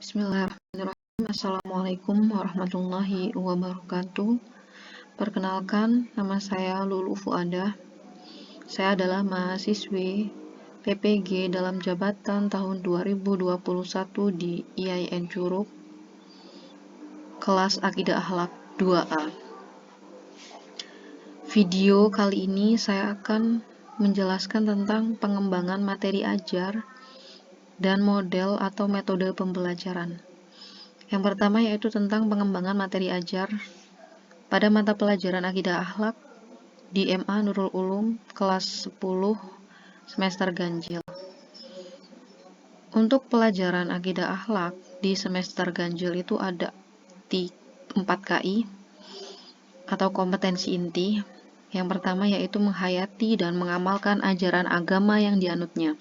Bismillahirrahmanirrahim. Assalamualaikum warahmatullahi wabarakatuh. Perkenalkan, nama saya Lulu Fuada. Saya adalah mahasiswi PPG dalam jabatan tahun 2021 di IAIN Curug, kelas Akidah Akhlak 2A. Video kali ini saya akan menjelaskan tentang pengembangan materi ajar dan model atau metode pembelajaran. Yang pertama yaitu tentang pengembangan materi ajar pada mata pelajaran Akidah Akhlak di MA Nurul Ulum kelas 10 semester ganjil. Untuk pelajaran Akidah Akhlak di semester ganjil itu ada 4 KI atau kompetensi inti. Yang pertama yaitu menghayati dan mengamalkan ajaran agama yang dianutnya.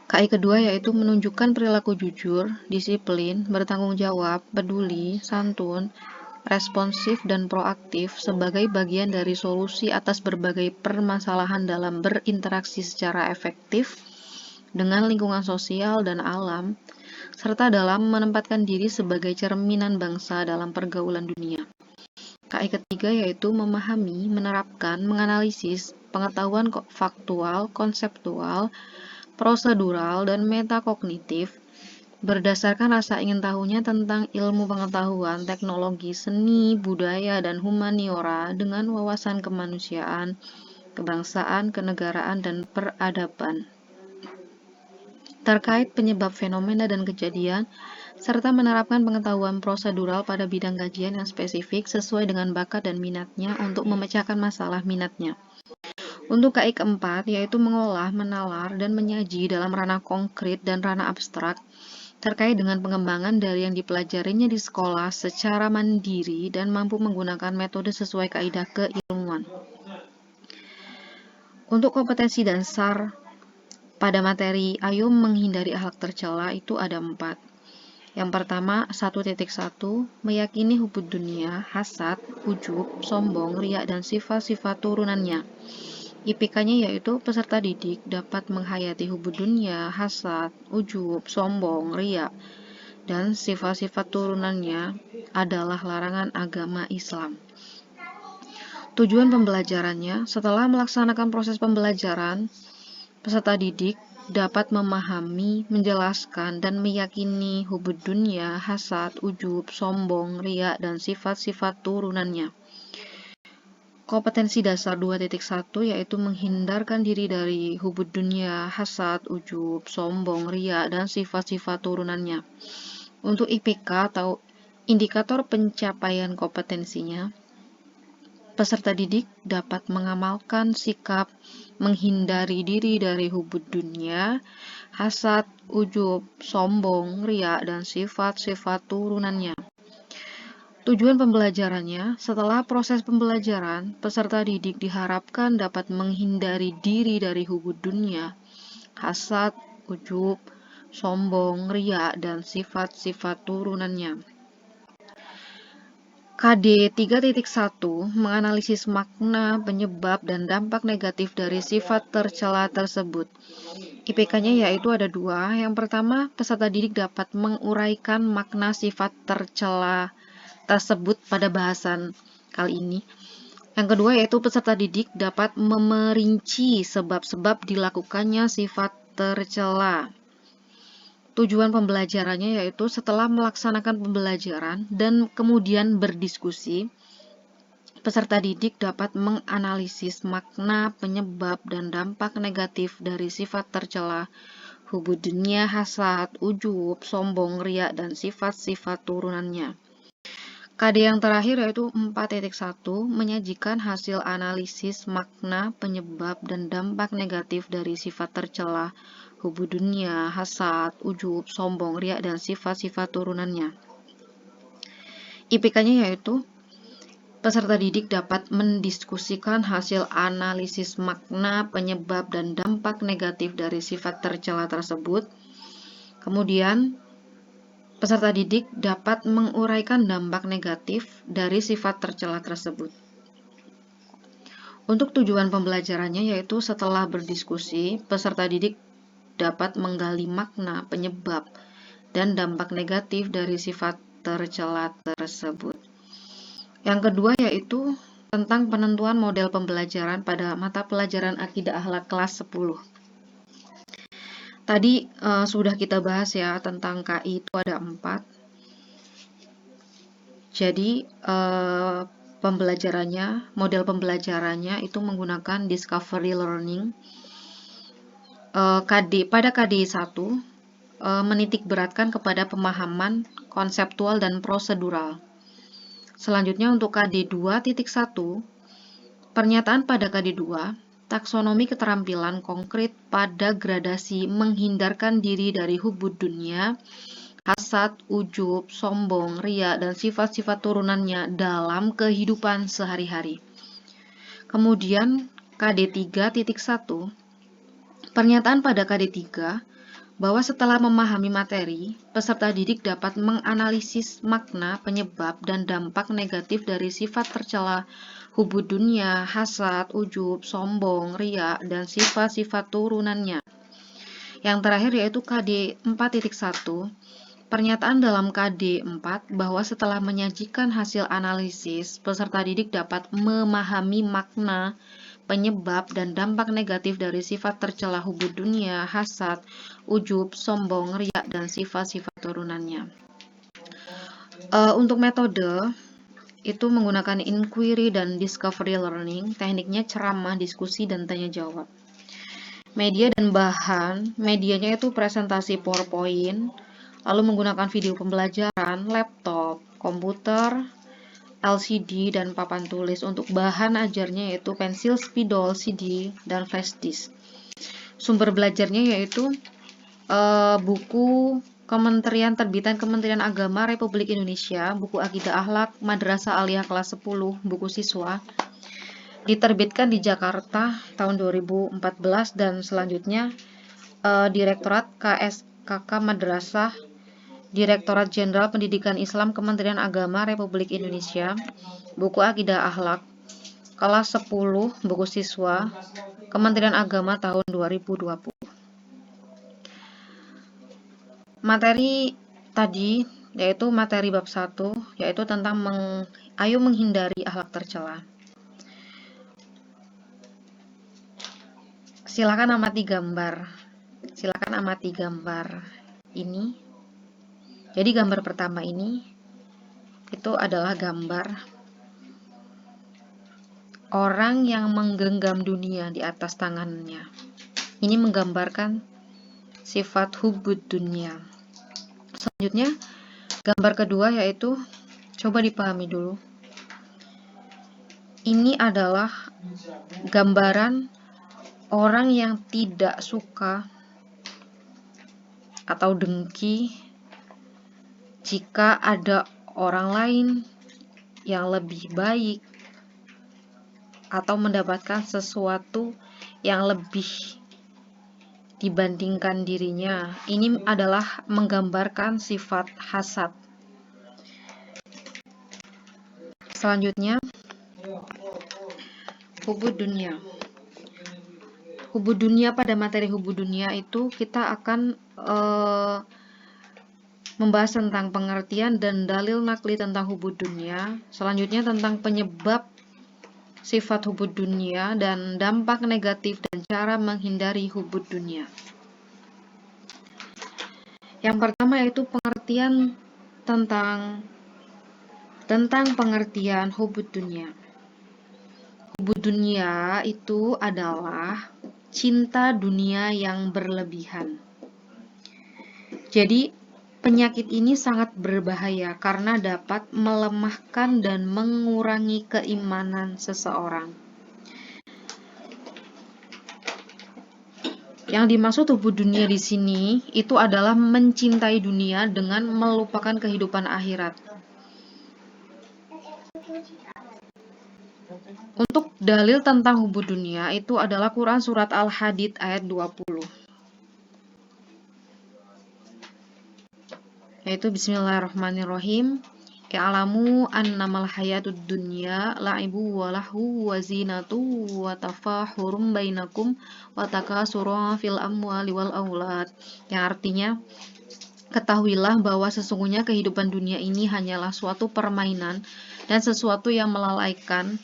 KI kedua yaitu menunjukkan perilaku jujur, disiplin, bertanggung jawab, peduli, santun, responsif, dan proaktif sebagai bagian dari solusi atas berbagai permasalahan dalam berinteraksi secara efektif dengan lingkungan sosial dan alam, serta dalam menempatkan diri sebagai cerminan bangsa dalam pergaulan dunia. KI ketiga yaitu memahami, menerapkan, menganalisis pengetahuan faktual, konseptual, prosedural, dan metakognitif berdasarkan rasa ingin tahunya tentang ilmu pengetahuan, teknologi, seni, budaya, dan humaniora dengan wawasan kemanusiaan, kebangsaan, kenegaraan, dan peradaban terkait penyebab fenomena dan kejadian, serta menerapkan pengetahuan prosedural pada bidang kajian yang spesifik sesuai dengan bakat dan minatnya untuk memecahkan masalah minatnya. Untuk KI keempat, yaitu mengolah, menalar, dan menyaji dalam ranah konkret dan ranah abstrak terkait dengan pengembangan dari yang dipelajarinya di sekolah secara mandiri dan mampu menggunakan metode sesuai kaidah keilmuan. Untuk kompetensi dasar pada materi Ayo Menghindari Akhlak Tercela itu ada 4. Yang pertama, 1.1 meyakini hubud dunia, hasad, ujub, sombong, riak, dan sifat-sifat turunannya. IPK-nya yaitu peserta didik dapat menghayati hubud dunia, hasad, ujub, sombong, riak, dan sifat-sifat turunannya adalah larangan agama Islam. Tujuan pembelajarannya, setelah melaksanakan proses pembelajaran, peserta didik dapat memahami, menjelaskan, dan meyakini hubud dunia, hasad, ujub, sombong, riak, dan sifat-sifat turunannya. Kompetensi dasar 2.1 yaitu menghindarkan diri dari hubud dunia, hasad, ujub, sombong, riak, dan sifat-sifat turunannya. Untuk IPK atau indikator pencapaian kompetensinya, peserta didik dapat mengamalkan sikap menghindari diri dari hubud dunia, hasad, ujub, sombong, riak, dan sifat-sifat turunannya. Tujuan pembelajarannya, setelah proses pembelajaran, peserta didik diharapkan dapat menghindari diri dari hubud dunia, hasad, ujub, sombong, riak, dan sifat-sifat turunannya. KD 3.1 menganalisis makna, penyebab, dan dampak negatif dari sifat tercela tersebut. IPK-nya yaitu ada 2. Yang pertama, peserta didik dapat menguraikan makna sifat tercela tersebut pada bahasan kali ini. Yang kedua yaitu peserta didik dapat memerinci sebab-sebab dilakukannya sifat tercela. Tujuan pembelajarannya yaitu setelah melaksanakan pembelajaran dan kemudian berdiskusi, peserta didik dapat menganalisis makna, penyebab, dan dampak negatif dari sifat tercela, hubud dunia, hasad, ujub, sombong, riak, dan sifat-sifat turunannya. KD yang terakhir yaitu 4.1 menyajikan hasil analisis makna, penyebab, dan dampak negatif dari sifat tercela, hubud dunia, hasad, ujub, sombong, riak, dan sifat-sifat turunannya. IPK-nya yaitu peserta didik dapat mendiskusikan hasil analisis makna, penyebab, dan dampak negatif dari sifat tercela tersebut. Kemudian peserta didik dapat menguraikan dampak negatif dari sifat tercela tersebut. Untuk tujuan pembelajarannya yaitu setelah berdiskusi, peserta didik dapat menggali makna, penyebab, dan dampak negatif dari sifat tercela tersebut. Yang kedua yaitu tentang penentuan model pembelajaran pada mata pelajaran Akidah Akhlak kelas 10. Tadi sudah kita bahas ya tentang KI itu ada 4. Jadi model pembelajarannya itu menggunakan discovery learning. Pada KD 1 menitik beratkan kepada pemahaman konseptual dan prosedural. Selanjutnya untuk KD 2.1, pernyataan pada KD 2, taksonomi keterampilan konkret pada gradasi menghindarkan diri dari hubud dunia, hasad, ujub, sombong, riya, dan sifat-sifat turunannya dalam kehidupan sehari-hari. Kemudian KD 3.1, pernyataan pada KD 3 bahwa setelah memahami materi, peserta didik dapat menganalisis makna, penyebab, dan dampak negatif dari sifat tercela hubud dunia, hasad, ujub, sombong, riya, dan sifat-sifat turunannya. Yang terakhir yaitu KD 4.1, pernyataan dalam KD 4 bahwa setelah menyajikan hasil analisis, peserta didik dapat memahami makna, penyebab, dan dampak negatif dari sifat tercela hubud dunia, hasad, ujub, sombong, riya, dan sifat-sifat turunannya. Untuk metode itu menggunakan inquiry dan discovery learning, tekniknya ceramah, diskusi, dan tanya jawab. Media dan bahan, medianya itu presentasi PowerPoint, lalu menggunakan video pembelajaran, laptop, komputer, LCD, dan papan tulis. Untuk bahan ajarnya yaitu pensil, spidol, CD, dan flash disk. Sumber belajarnya yaitu buku terbitan Kementerian Agama Republik Indonesia, buku Akidah Akhlak Madrasah Aliyah kelas 10, buku siswa, diterbitkan di Jakarta tahun 2014, dan selanjutnya Direktorat KSKK Madrasah, Direktorat Jenderal Pendidikan Islam Kementerian Agama Republik Indonesia, buku Akidah Akhlak kelas 10, buku siswa, Kementerian Agama tahun 2020. Materi tadi yaitu materi bab 1, yaitu tentang ayo menghindari akhlak tercela. Silakan amati gambar ini. Jadi gambar pertama ini itu adalah gambar orang yang menggenggam dunia di atas tangannya. Ini menggambarkan sifat hubud dunia. Selanjutnya, gambar kedua yaitu, coba dipahami dulu. Ini adalah gambaran orang yang tidak suka atau dengki jika ada orang lain yang lebih baik atau mendapatkan sesuatu yang lebih dibandingkan dirinya. Ini adalah menggambarkan sifat hasad. Selanjutnya, hubud dunia. Hubud dunia, pada materi hubud dunia itu kita akan membahas tentang pengertian dan dalil nakli tentang hubud dunia. Selanjutnya tentang penyebab sifat hubud dunia dan dampak negatif dan cara menghindari hubud dunia. Yang pertama yaitu pengertian tentang pengertian hubud dunia. Hubud dunia itu adalah cinta dunia yang berlebihan. Jadi penyakit ini sangat berbahaya karena dapat melemahkan dan mengurangi keimanan seseorang. Yang dimaksud hubud dunia di sini itu adalah mencintai dunia dengan melupakan kehidupan akhirat. Untuk dalil tentang hubud dunia itu adalah Quran surat Al-Hadid ayat 20. Yaitu bismillahirrahmanirrahim. I'lamu annamal hayatud dunya la'ibu wa lahu wa zinatu wa tafahurum bainakum wa takasurun fil amwali wal aulad. Yang artinya, Ketahuilah bahwa sesungguhnya kehidupan dunia ini hanyalah suatu permainan dan sesuatu yang melalaikan,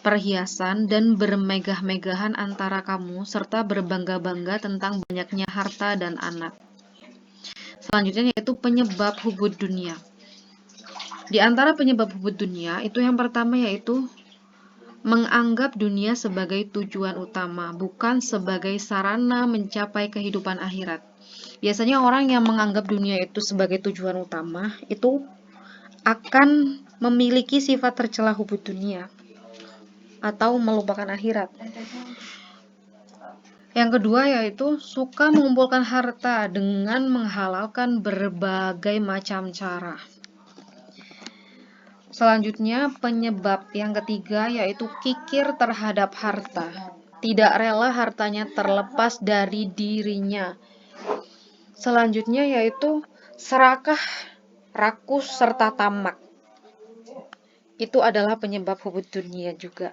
perhiasan, dan bermegah-megahan antara kamu, serta berbangga-bangga tentang banyaknya harta dan anak. Selanjutnya yaitu penyebab hubud dunia. Di antara penyebab hubud dunia, itu yang pertama yaitu menganggap dunia sebagai tujuan utama, bukan sebagai sarana mencapai kehidupan akhirat. Biasanya orang yang menganggap dunia itu sebagai tujuan utama, itu akan memiliki sifat tercela hubud dunia atau melupakan akhirat. Yang kedua yaitu suka mengumpulkan harta dengan menghalalkan berbagai macam cara. Selanjutnya penyebab yang ketiga yaitu kikir terhadap harta. Tidak rela hartanya terlepas dari dirinya. Selanjutnya yaitu serakah, rakus, serta tamak. Itu adalah penyebab hubud dunia juga.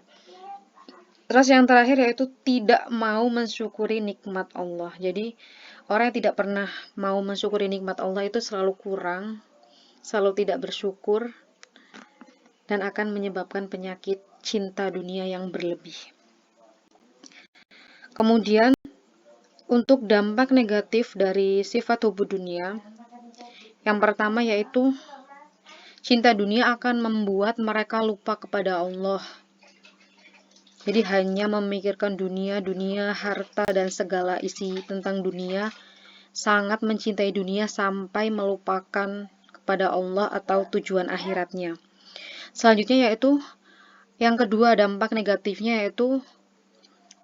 Terus yang terakhir yaitu tidak mau mensyukuri nikmat Allah. Jadi orang yang tidak pernah mau mensyukuri nikmat Allah itu selalu kurang, selalu tidak bersyukur, dan akan menyebabkan penyakit cinta dunia yang berlebih. Kemudian untuk dampak negatif dari sifat hubud dunia, yang pertama yaitu cinta dunia akan membuat mereka lupa kepada Allah. Jadi hanya memikirkan dunia, harta, dan segala isi tentang dunia, sangat mencintai dunia sampai melupakan kepada Allah atau tujuan akhiratnya. Selanjutnya yaitu, yang kedua dampak negatifnya yaitu,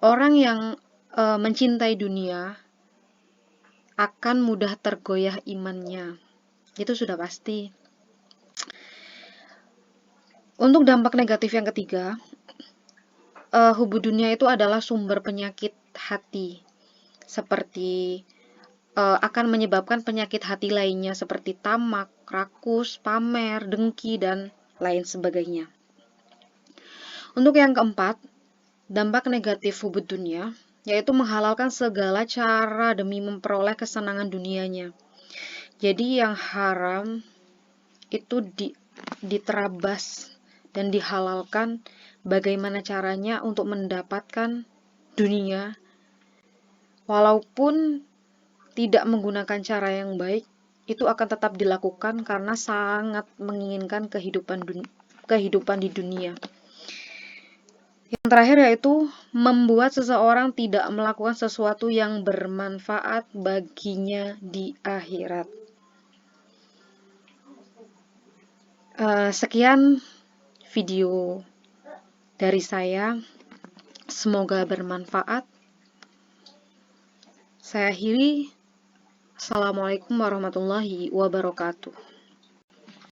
orang yang mencintai dunia akan mudah tergoyah imannya. Itu sudah pasti. Untuk dampak negatif yang ketiga, hubud dunia itu adalah sumber penyakit hati, seperti akan menyebabkan penyakit hati lainnya seperti tamak, rakus, pamer, dengki, dan lain sebagainya. Untuk yang keempat, dampak negatif hubud dunia yaitu menghalalkan segala cara demi memperoleh kesenangan dunianya. Jadi yang haram itu diterabas dan dihalalkan bagaimana caranya untuk mendapatkan dunia, walaupun tidak menggunakan cara yang baik, itu akan tetap dilakukan karena sangat menginginkan kehidupan di dunia. Yang terakhir yaitu membuat seseorang tidak melakukan sesuatu yang bermanfaat baginya di akhirat. Sekian video dari saya, semoga bermanfaat. Saya akhiri. Assalamualaikum warahmatullahi wabarakatuh.